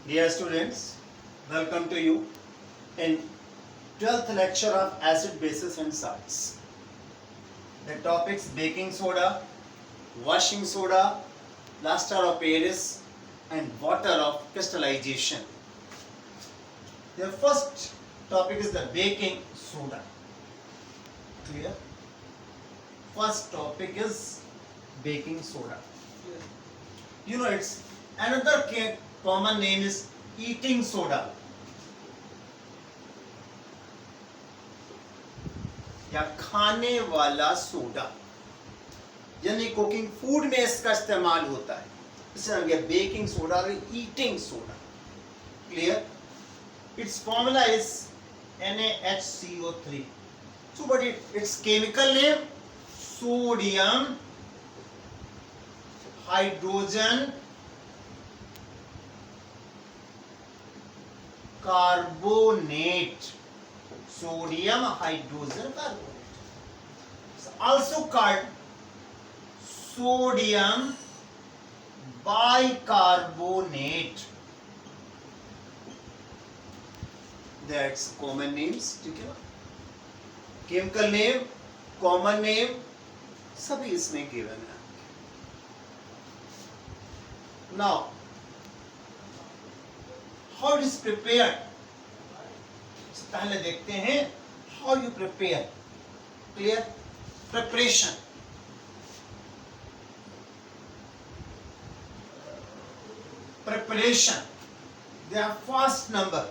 Dear students, welcome to you in 12th lecture of acid, bases and salts. The topics baking soda, washing soda, plaster of Paris and water of crystallization. The first topic is the baking soda. Clear? First topic is baking soda. You know its another common name is eating soda या खाने वाला soda, यानी cooking food में इसका इस्तेमाल होता है. इसे हम गया बेकिंग सोडा और eating soda. Clear? It's formula is NaHCO3. So but its chemical name sodium hydrogen carbonate. Sodium hydrogen carbonate. It's also called sodium bicarbonate. That's common names. ठीक है ना? Chemical name, common name, सभी इसमें given है. Now, how it is prepared? पहले देखते हैं how you prepare. Clear? Preparation. Preparation. They are first number.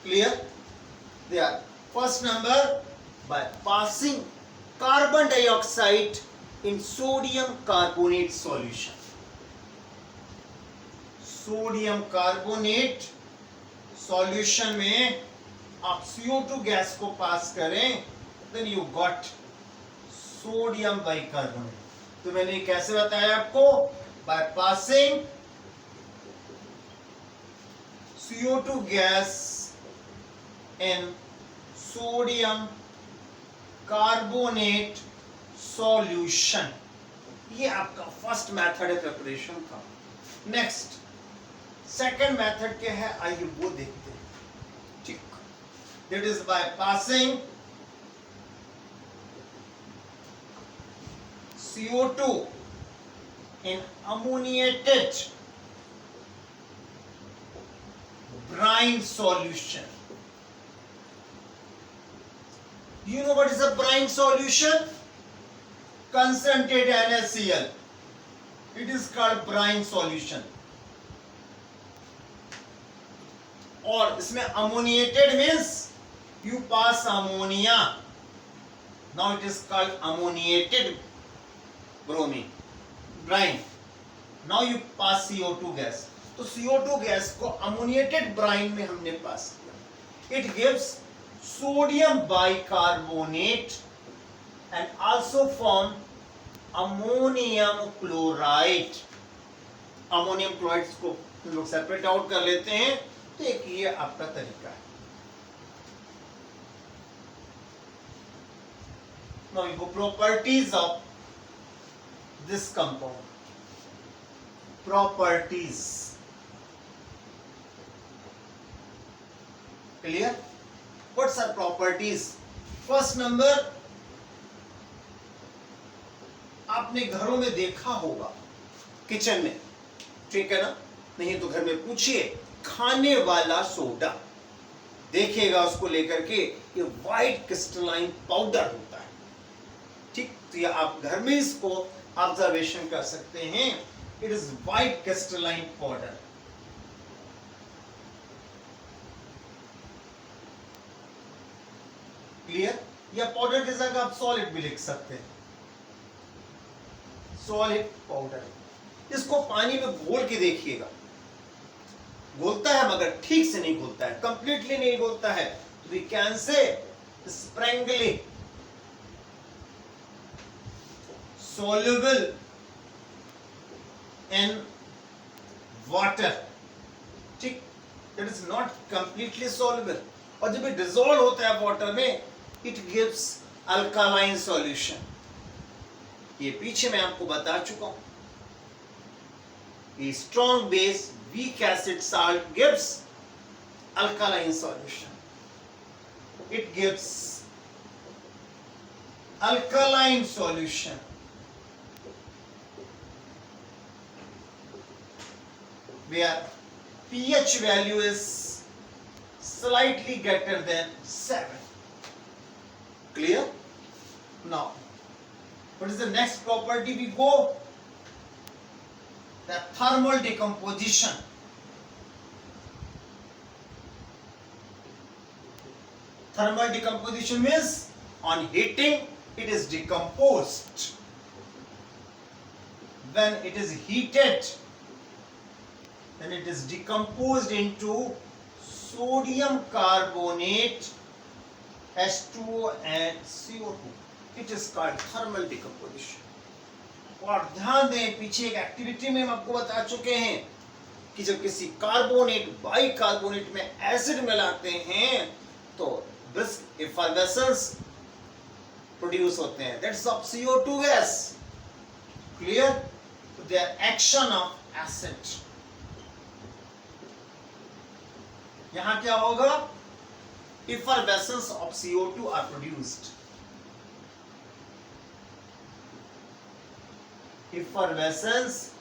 Clear? They are first number by passing carbon dioxide in sodium carbonate solution. Sodium carbonate solution में आप CO2 gas को pass करें, then you got sodium bicarbonate. तो मैंने कैसे बताया आपको? By passing CO2 gas in sodium carbonate solution. ये आपका फर्स्ट मेथड है प्रिपरेशन का. नेक्स्ट सेकेंड मेथड क्या है, आइए वो देखते हैं. ठीक, that is by passing CO2 in ammoniated brine solution. Do you know what is a brine solution? Concentrated NaCl. It is called brine solution. और इसमें ammoniated means you pass ammonia. Now it is called ammoniated bromine, brine. Now you pass CO2 gas. तो CO2 gas को ammoniated brine में हमने पास किया. It gives sodium bicarbonate and also form ammonium chloride. Ammonium chloride को हम लोग separate out कर लेते हैं. तो एक ये आपका तरीका है. Now you go properties of this compound. Properties. Clear? What's our properties? First number, आपने घरों में देखा होगा, किचन में, ठीक है ना? नहीं तो घर में पूछिए, खाने वाला सोडा देखिएगा उसको लेकर के, ये व्हाइट क्रिस्टलाइन पाउडर होता है. ठीक, तो ये आप घर में इसको ऑब्जर्वेशन कर सकते हैं. It is white crystalline powder. Clear? या पाउडर की जगह आप सॉलिड भी लिख सकते हैं. Solid powder. इसको पानी में घोल के देखिएगा. घोलता है मगर ठीक से नहीं घोलता है, कंप्लीटली नहीं घोलता है. तो we can say sparingly soluble in water. ठीक, it is not completely soluble. और जब ये डिसॉल्व होता है वाटर में, it gives alkaline solution. ये पीछे मैं आपको बता चुका हूं. A strong base weak acid salt gives alkaline solution. It gives alkaline solution. Where pH value is slightly greater than 7. Clear? Now, what is the next property we go? The thermal decomposition. Thermal decomposition means on heating it is decomposed. When it is heated, then it is decomposed into sodium carbonate, H2O and CO2. It is called thermal decomposition. और ध्यान दें, पीछे एक activity में हम आपको बता चुके हैं कि जब किसी कार्बोनेट बाइकार्बोनेट में एसिड मिलाते हैं तो brisk effervescence प्रोड्यूस होते हैं. That's of CO2 gas. Clear? The action of acid. यहाँ क्या होगा? Effervescence of CO2 are produced. Effervescence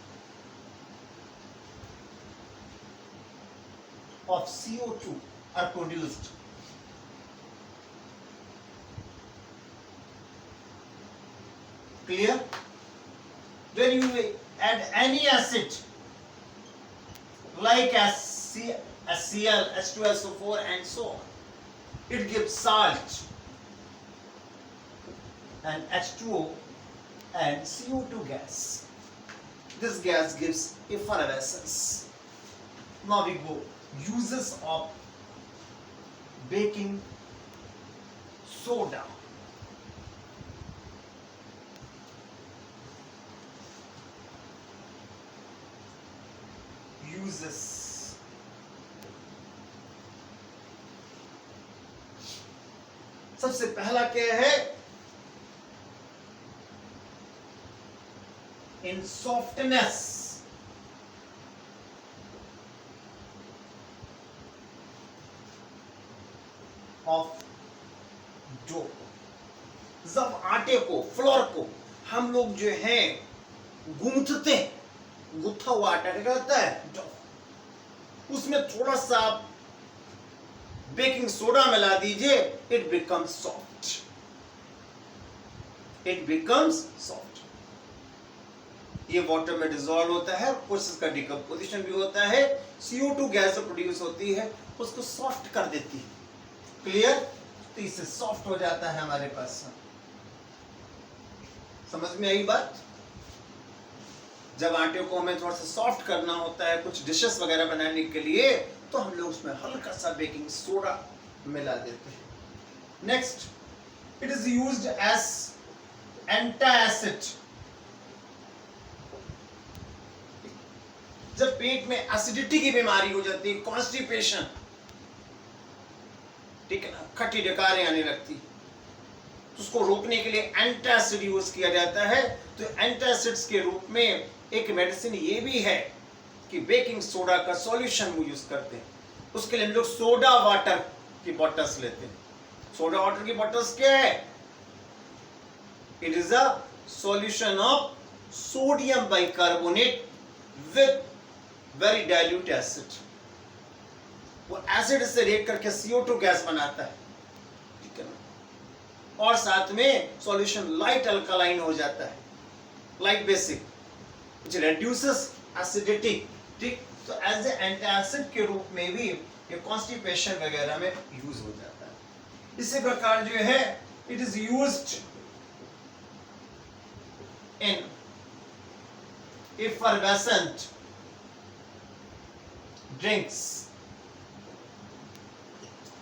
of CO2 are produced. Clear? When you add any acid like HCl, H2SO4 and so on, it gives salt and H2O and CO2 gas. This gas gives effervescence. Now we go uses of baking soda. Uses. सबसे पहला क्या है? In softness of dough. जब आटे को, floor को हम लोग जो है गूंथते हैं, गुथा हुआ आटा क्या कहता है? डो. उसमें थोड़ा सा बेकिंग सोडा मिला दीजिए, it becomes soft. It becomes soft. ये वाटर में डिसॉल्व होता है, प्रोसेस का डिकम्पोजिशन भी होता है, CO2 गैस जो प्रोड्यूस होती है उसको सॉफ्ट कर देती है. क्लियर? तो इससे सॉफ्ट हो जाता है हमारे पास. समझ में आई बात? जब आटे को हमें थोड़ा सा सॉफ्ट करना होता है कुछ डिशेस वगैरह बनाने के लिए, तो हम लोग उसमें हल्का सा बेकिंग सोडा मिला देते हैं. Next, it is used as antacid. जब पेट में एसिडिटी की बीमारी हो जाती है, कॉन्स्टिपेशन, ठीक है ना, खट्टी डकारें आने लगती, तो उसको रोकने के लिए एंटासिड यूज किया जाता है. तो एंटासिड्स के रूप में एक मेडिसिन ये भी है कि बेकिंग सोडा का सॉल्यूशन वो यूज करते हैं. उसके लिए हम लोग सोडा वाटर की बॉटल्स लेते हैं. सोडा वाटर की बॉटल्स क्या है? It is a solution of sodium bicarbonate with very dilute acid. वो एसिड से रिएक्ट करके CO2 गैस बनाता है, ठीक है ना, और साथ में सॉल्यूशन लाइट अल्कलाइन हो जाता है, light basic, which reduces acidity. ठीक, तो एज ए एंटासिड के रूप में भी ये कॉन्स्टिपेशन वगैरह में यूज हो जाता है. इसी प्रकार जो है it is used in effervescent drinks.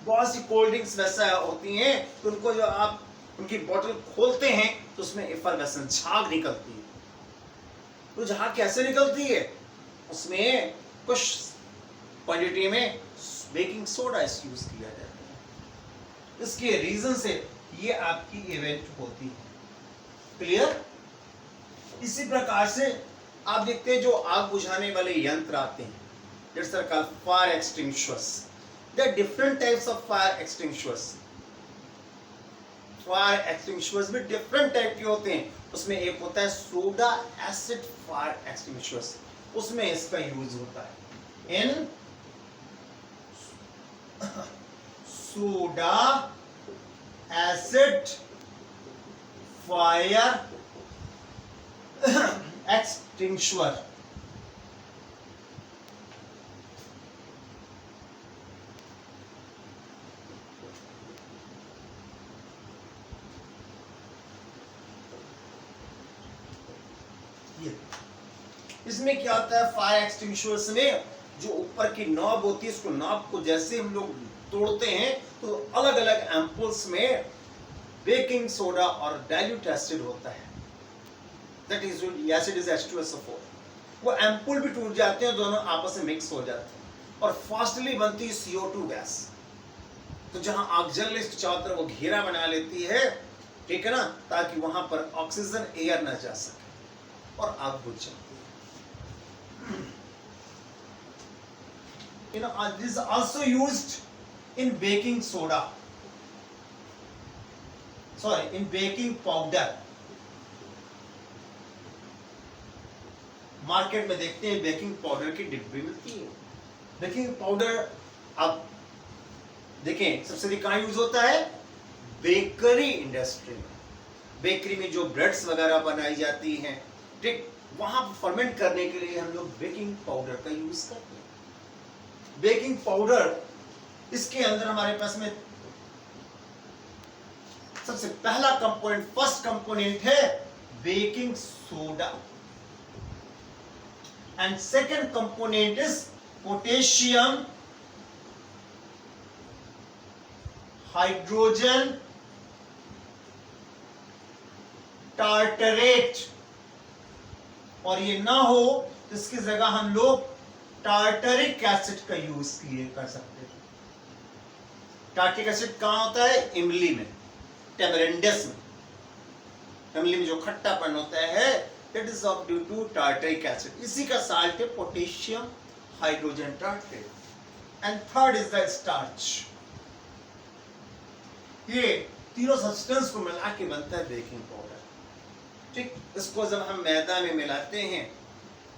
बहुत सी कोल्ड ड्रिंक्स वैसा होती हैं तो उनको जो आप उनकी बोतल खोलते हैं तो उसमें effervescent झाग निकलती है. तो झाग कैसे निकलती है? उसमें कुछ क्वांटिटी में बेकिंग सोडा यूज किया जाता है. इसके रीजन से ये आपकी इवेंट होती है. क्लियर? इसी प्रकार से आप देखते हैं जो आग बुझाने वाले यंत्र आते हैं, That's are called fire extinguishers. There are different types of fire extinguishers. Fire extinguishers भी डिफरेंट टाइप के होते हैं. उसमें एक होता है सोडा एसिड फायर एक्सटिंग्विशर्स, उसमें इसका यूज होता है इन सोडा एसिड फायर एक्सटिंग्विशर. इसमें क्या होता है, फायर एक्सटिंग्विशर्स में जो ऊपर की नॉब होती है, इसको नॉब को जैसे हम लोग तोड़ते हैं तो अलग अलग एम्पुल्स में बेकिंग सोडा और डाइल्यूट एसिड होता है. That is acid is H2SO4. वो एम्पुल भी टूट जाते हैं, दोनों आपस में मिक्स हो जाते हैं और फास्टली बनती है CO2 गैस. तो जहां आग जल रही है चारों तरफ वो घेरा बना लेती है, ठीक है ना, ताकि वहां पर ऑक्सीजन एयर ना जा सके और आग बुझ जाए. This is also used in baking soda. Sorry, in baking powder. Market में देखते हैं बेकिंग पाउडर की डिब्बी मिलती है. बेकिंग पाउडर आप देखें सबसे अधिक कहाँ यूज होता है, बेकरी इंडस्ट्री में. बेकरी में जो ब्रेड्स वगैरह बनाई जाती हैं, ठीक, वहां फर्मेंट करने के लिए हम लोग बेकिंग पाउडर का यूज करते हैं. बेकिंग पाउडर, इसके अंदर हमारे पास में सबसे पहला कंपोनेंट, फर्स्ट कंपोनेंट है baking soda and second component is potassium hydrogen tartrate. और ये ना हो तो इसकी जगह हम लोग टार्टरिक एसिड का यूज कर सकते हैं. टार्टरिक एसिड कहां होता है, इमली में, टेमरेंडस में. इमली में जो खट्टापन होता है that is of due to tartaric acid. इसी का साल्ट है potassium hydrogen tartrate. And third is the starch. ये तीनों सब्सटेंस को मिला के बनता है बेकिंग पाउडर. ठीक, इसको जब हम मैदा में मिलाते हैं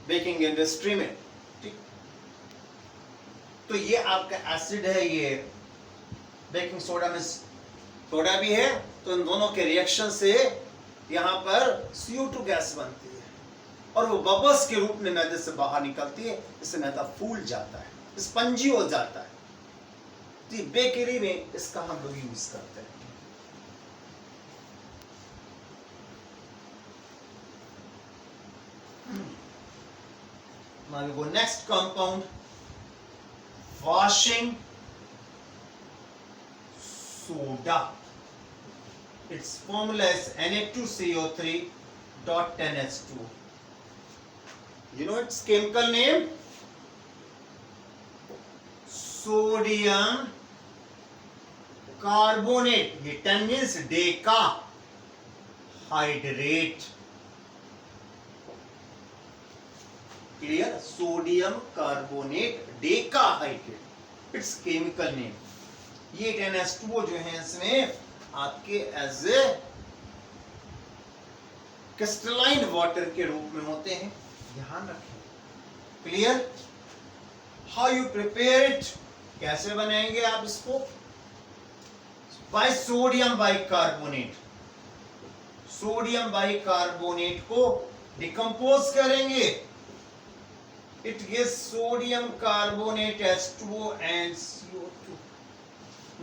बेकिंग इंडस्ट्री में, ठीक, तो ये आपका एसिड है, ये बेकिंग सोडा में सोडा भी है, तो इन दोनों के रिएक्शन से यहाँ पर CO2 गैस बनती है और वो बबल्स के रूप में मैदे से बाहर निकलती है. इससे मैदा फूल जाता है, स्पंजी हो जाता है. तो बेकरी में इसका हम लोग यूज करते हैं. Now we go next compound, washing soda. Its formula is Na2CO3.10H2. You know its chemical name? Sodium carbonate. ये 10 means deca hydrate. Clear, sodium carbonate decahydrate, it's chemical name. ये 10H2O जो है इसमें आपके एज ए क्रिस्टलाइन वाटर के रूप में होते हैं, ध्यान रखें. Clear. How you prepare it, कैसे बनाएंगे आप इसको, by sodium bicarbonate. Sodium bicarbonate को डिकम्पोज करेंगे. It gives sodium carbonate H2O and CO2.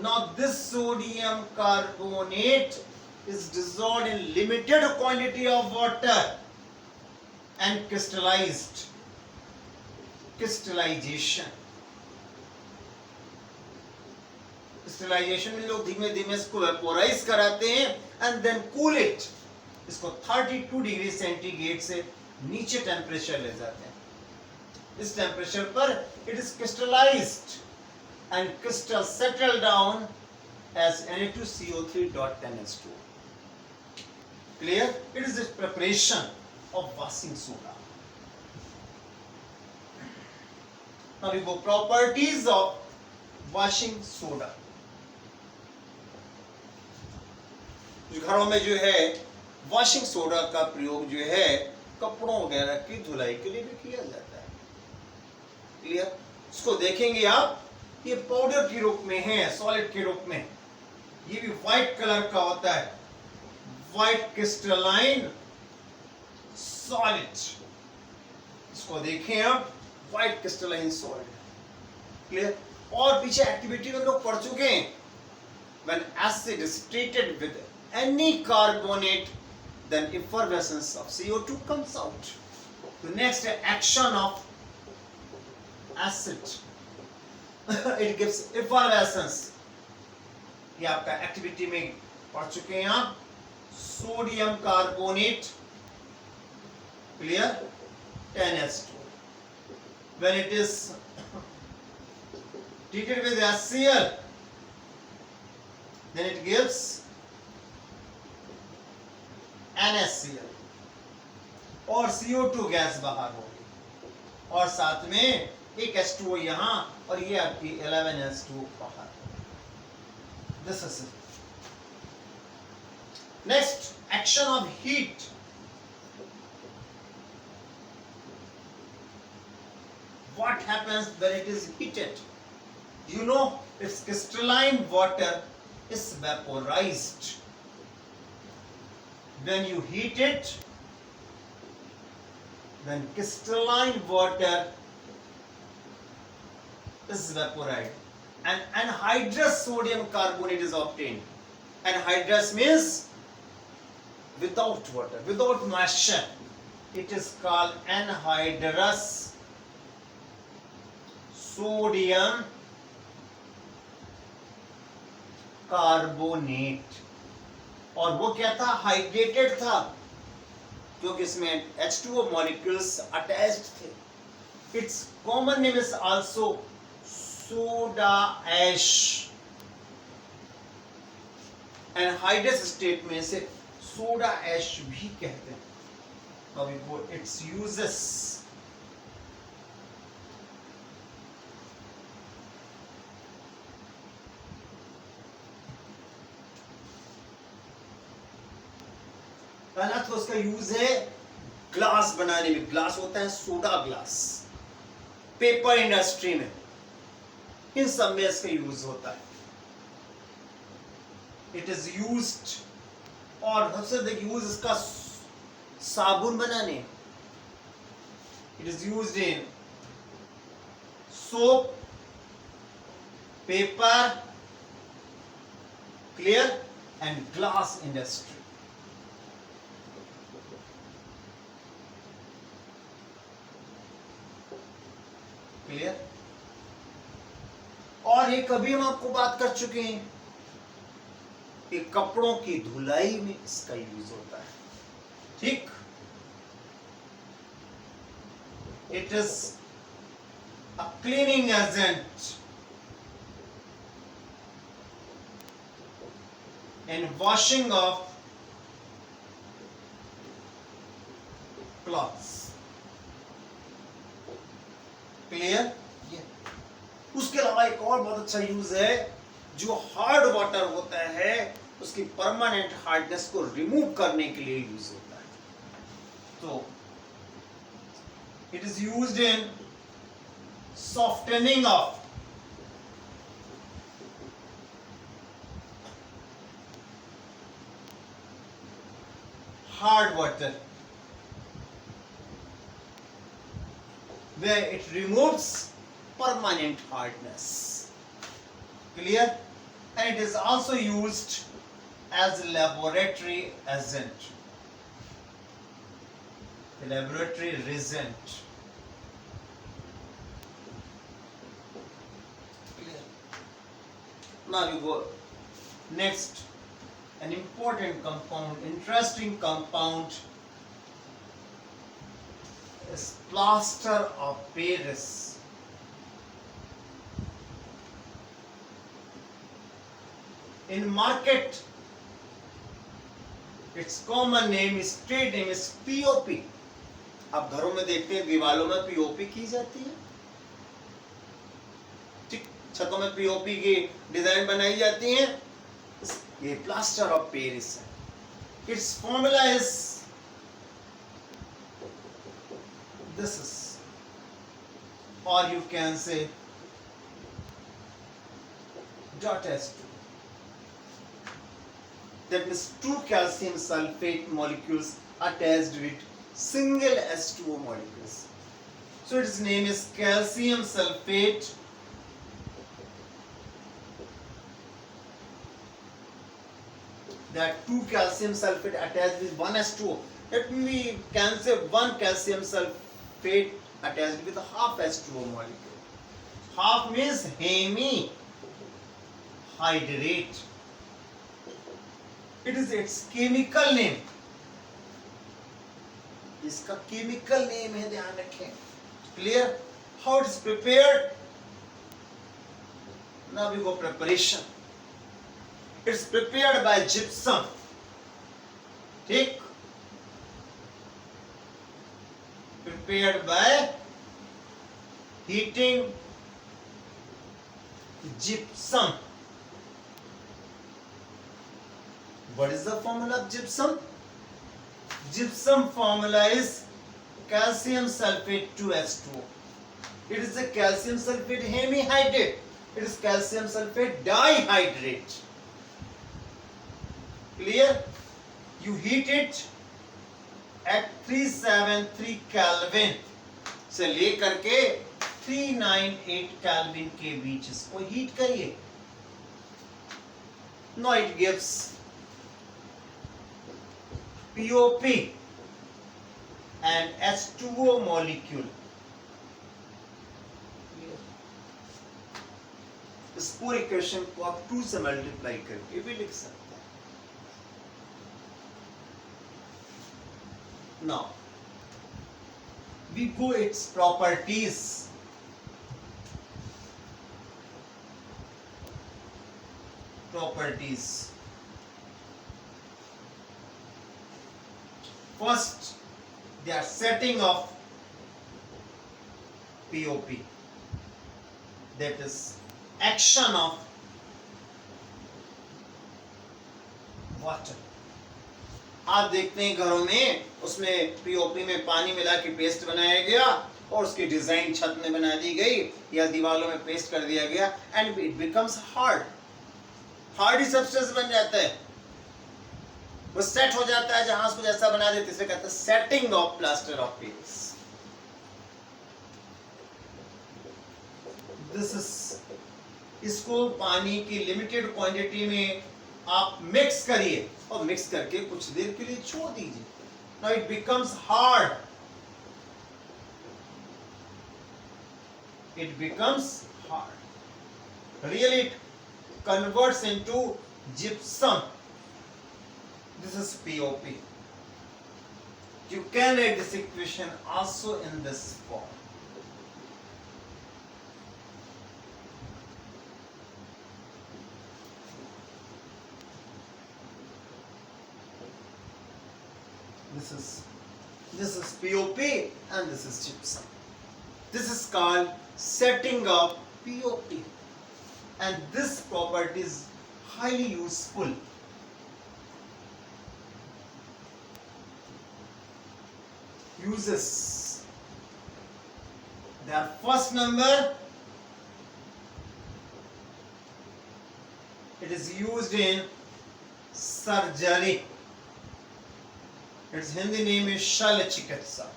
Now this sodium carbonate is dissolved in limited quantity of water and crystallized. Crystallization. Crystallization में लोग धीमे धीमे इसको वेपोराइज कराते हैं and then cool it. इसको 32 डिग्री सेंटीग्रेड से नीचे टेम्परेचर ले जाते हैं. इस टेम्परेचर पर it is crystallized and crystal settle down as Na2CO3.10H2. Clear? It is the preparation of washing soda. Now we go properties of washing soda. घरों में जो है वॉशिंग सोडा का प्रयोग जो है कपड़ों वगैरह की धुलाई के लिए भी किया जाता है. क्लियर? इसको देखेंगे आप, ये पाउडर के रूप में है, सॉलिड के रूप में. ये भी व्हाइट कलर का होता है, व्हाइट क्रिस्टलाइन सॉलिड. इसको देखें आप, व्हाइट क्रिस्टलाइन सॉलिड. क्लियर? और पीछे एक्टिविटी में लोग पढ़ चुके हैं. When acid is treated with any carbonate, then effervescence of CO2 comes out. The next action of acid, it gives effervescence. ये आपका एक्टिविटी में पढ़ चुके हैं आप. Sodium carbonate, clear, 10H2. When it is treated with HCl, then it gives NaCl और CO2 gas बाहर होगी और साथ में एक H2O यहाँ और ये आपकी 11H2O बाहर. This is it. Next, action of heat. What happens when it is heated? You know, its crystalline water is vaporized. When you heat it, then crystalline water is vaporized and anhydrous sodium carbonate is obtained. Anhydrous means without water, without moisture. It is called anhydrous sodium carbonate. और वो क्या था? Hydrated था क्योंकि इसमें H2O molecules attached थे. Its common name is also soda ash. Anhydrous state में से soda ash भी कहते हैं. Now we go its uses. पहला तो उसका यूज है ग्लास बनाने में. ग्लास होता है सोडा ग्लास. पेपर इंडस्ट्री में, इन सब में इसका यूज होता है. इट इज यूज्ड, और सबसे अधिक यूज इसका साबुन बनाने. It is used in soap, paper, clear, and glass industry. Clear? और ये कभी हम आपको बात कर चुके हैं कि कपड़ों की धुलाई में इसका यूज होता है. ठीक? It is a cleaning agent in washing of clothes. Clear? उसके अलावा एक और बहुत अच्छा यूज है, जो हार्ड वाटर होता है उसकी परमानेंट हार्डनेस को रिमूव करने के लिए यूज होता है. तो it is used in softening of hard water, where it removes permanent hardness. Clear? And it is also used as a laboratory agent. A laboratory reagent. Clear? Now you go next. An important compound, interesting compound is plaster of Paris. In market, its common name is, trade name is POP. आप घरों में देखते हैं दीवालों में POP की जाती है. छतों में पीओपी की डिजाइन बनाई जाती है, ये प्लास्टर ऑफ पेरिस है। Its formula is this is, और you can say .S2. That means two calcium sulfate molecules attached with single H2O molecules. So its name is calcium sulfate that two calcium sulfate attached with one H2O. That we can say one calcium sulfate attached with half H2O molecule. Half means hemi hydrate. It is its chemical name. इसका chemical name है, ध्यान रखें. Clear? How it is prepared? Now we go preparation. It's prepared by gypsum. ठीक? Prepared by heating gypsum. What is the formula of gypsum? Gypsum formula is calcium sulfate 2H2O. It is a calcium sulfate hemihydrate. It is calcium sulfate dihydrate. Clear? You heat it at 373 Kelvin से लेकर के 398 Kelvin के बीच इसको heat करिए. Now it gives POP and H2O molecule. इस पूरे equation को आप 2 से मल्टीप्लाई करके भी लिख सकते हैं. Now we go its properties. First, they are setting of POP, that is action of water. आप देखते हैं घरों में उसमें पीओपी में पानी मिला के पेस्ट बनाया गया और उसकी डिजाइन छत में बना दी गई या दीवारों में पेस्ट कर दिया गया and it becomes Hardy substance बन जाता है, वो सेट हो जाता है. जहां उसको जैसा बना देते इसे कहते हैं setting of plaster of Paris. This is, इसको पानी की लिमिटेड क्वांटिटी में आप मिक्स करिए और मिक्स करके कुछ देर के लिए छोड़ दीजिए. Now it becomes hard. It becomes hard. Really, it converts into gypsum. This is POP. You can write this equation also in this form. This is POP and this is gypsum. This is called setting of POP, and this property is highly useful. Uses. Their first number, it is used in surgery. Its Hindi name is शल्य चिकित्सा.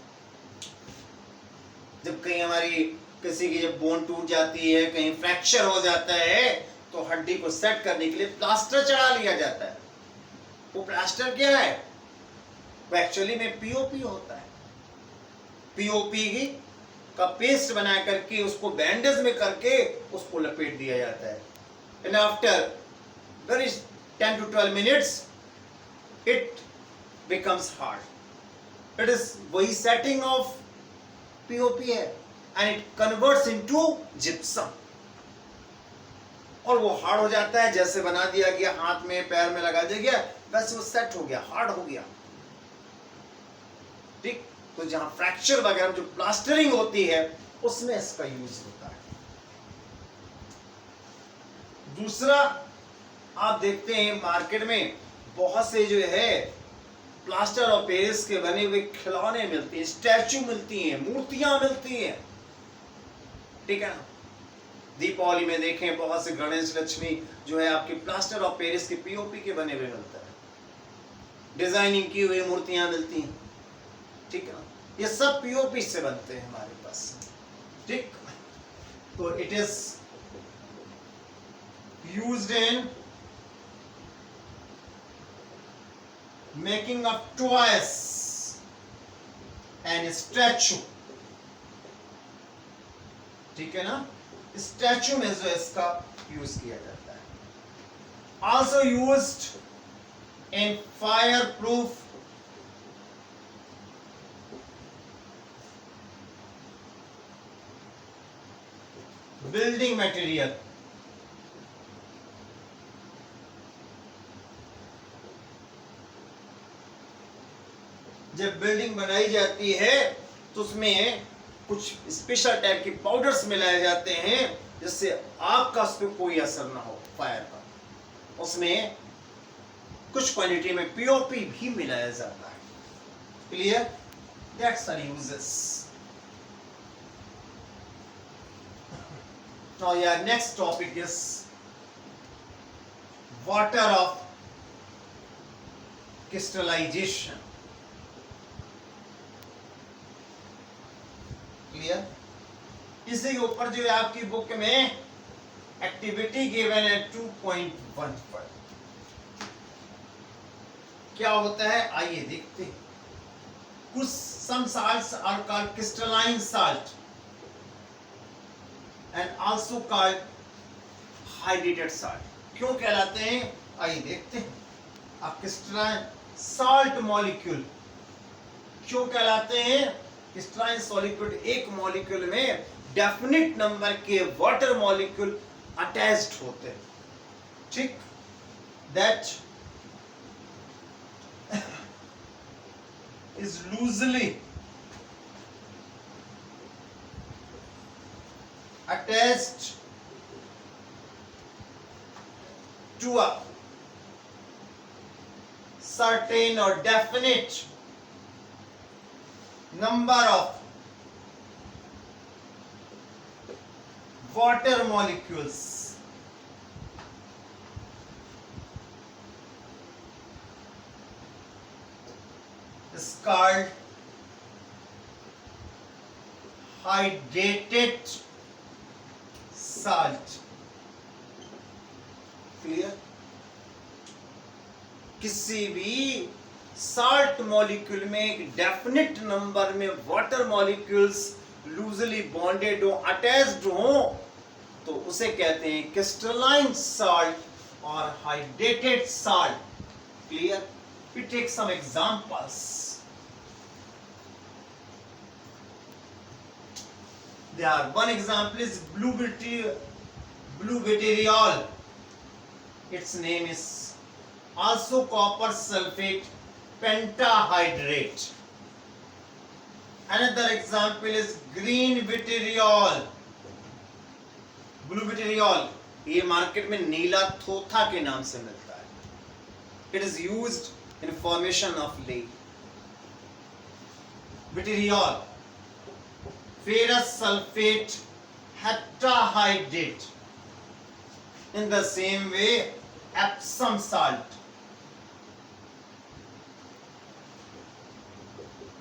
जब कहीं हमारी किसी की जब bone टूट जाती है, कहीं फ्रैक्चर हो जाता है, तो हड्डी को सेट करने के लिए प्लास्टर चढ़ा लिया जाता है. वो प्लास्टर क्या है? वो एक्चुअली में पीओपी होता है. पीओपी का पेस्ट बना करके उसको बैंडेज में करके उसको लपेट दिया जाता है. And after very 10 to 12 minutes it becomes hard. It is वही सेटिंग ऑफ POP है and it converts into gypsum. और वो हार्ड हो जाता है, जैसे बना दिया गया, हाथ में पैर में लगा दिया गया, बस वो सेट हो गया, हार्ड हो गया. ठीक. तो जहां फ्रैक्चर वगैरह जो प्लास्टरिंग होती है उसमें इसका यूज होता है. दूसरा, आप देखते हैं मार्केट में बहुत से जो है प्लास्टर ऑफ पेरिस के बने हुए खिलौने मिलते हैं, स्टैचू मिलती हैं, मूर्तियां मिलती हैं, ठीक है ना। दीपावली में देखें बहुत से गणेश लक्ष्मी जो है आपके प्लास्टर ऑफ पेरिस के पीओपी के बने हुए मिलता है, डिजाइनिंग की हुई मूर्तियां मिलती हैं, ठीक है ना। ये सब पीओपी से बनते हैं हमारे पास, ठीक। तो it is used in making of toys and statue, ठीक है ना। स्टैचू में जो इसका यूज किया जाता है। Also used in fire proof building material, जब बिल्डिंग बनाई जाती है तो उसमें कुछ स्पेशल टाइप के पाउडर्स मिलाए जाते हैं जिससे आग का उस पर कोई असर ना हो, फायर का। उसमें कुछ क्वांटिटी में पीओपी भी मिलाया जाता है। Clear? That's our uses. Now your next topic is water of crystallization. Clear? इसके ऊपर जो है आपकी बुक में एक्टिविटी गिवन है 2.15। क्या होता है आइए देखते हैं। कुछ some salts are called crystalline salt and also called hydrated salt. क्यों कहलाते हैं आइए देखते हैं। अब क्रिस्टलाइन साल्ट मॉलिक्यूल क्यों कहलाते हैं? क्रिस्टलाइन सॉलिक्यूल एक मॉलिक्यूल में डेफिनेट नंबर के वाटर मॉलिक्यूल अटैच्ड होते हैं, ठीक। That is loosely attached to a certain or definite number of water molecules is called hydrated salt. Clear? किसी भी साल्ट मॉलिक्यूल में एक डेफिनेट नंबर में वाटर मॉलिक्यूल्स लूजली बॉन्डेड हो, अटैच्ड हो, तो उसे कहते हैं क्रिस्टलाइन साल्ट और hydrated salt. Clear? We take some examples. There one example is blue vitriol. Its name is also copper sulfate pentahydrate. Another example is green vitriol. Blue vitriol ये market में नीला थोथा के नाम से मिलता है। It is used in formation of lead. Vitriol ferrous sulfate heptahydrate. In the same way, Epsom salt,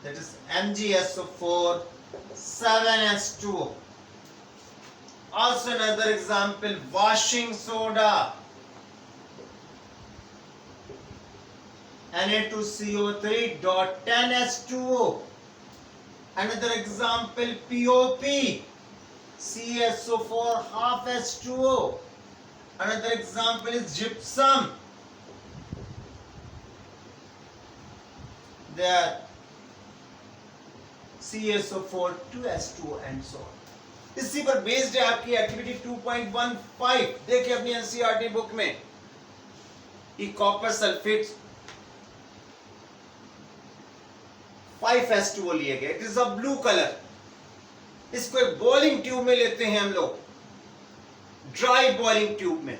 that is MgSO4 7H2O. Also another example, washing soda Na2CO3.10H2O. Another example, POP CSO4 half H2O. Another example is gypsum. There CSO4 2H2O and so on. इसी पर based है आपकी activity 2.15। देखिए अपनी NCERT book में ये copper sulphate 5H2O लिए गए। It is a blue colour. इसको एक बॉइलिंग ट्यूब में लेते हैं हम लोग, ड्राई बॉइलिंग ट्यूब में,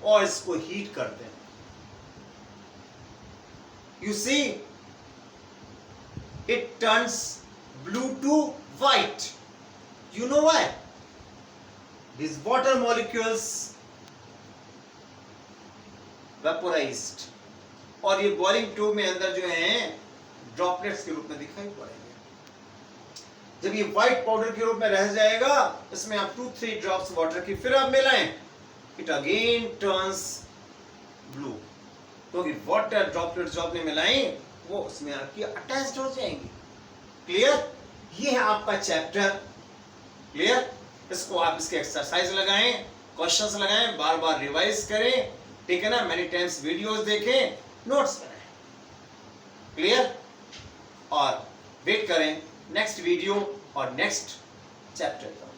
और इसको हीट करते हैं। You see it turns blue to white. You know why? These water molecules vaporized, और ये बॉइलिंग ट्यूब में अंदर जो है ड्रॉपलेट्स के रूप में दिखाई पड़ेंगे। जब ये व्हाइट पाउडर के रूप में रह जाएगा, इसमें आप 2-3 ड्रॉप्स वाटर की फिर आप मिलाएं, इट अगेन टर्न्स ब्लू, क्योंकि वाटर ड्रॉपलेट्स जो आपने मिलाई वो उसमें आपकी अटैच्ड हो जाएंगी। क्लियर? ये है आपका चैप्टर। क्लियर? इसको आप इसके एक्सरसाइज लगाएं, क्वेश्चंस लगाएं, बार बार रिवाइज करें, ठीक है ना, मेनी टाइम्स वीडियोस देखें, नोट्स बनाएं। क्लियर? और वेट करें नेक्स्ट वीडियो और नेक्स्ट चैप्टर का।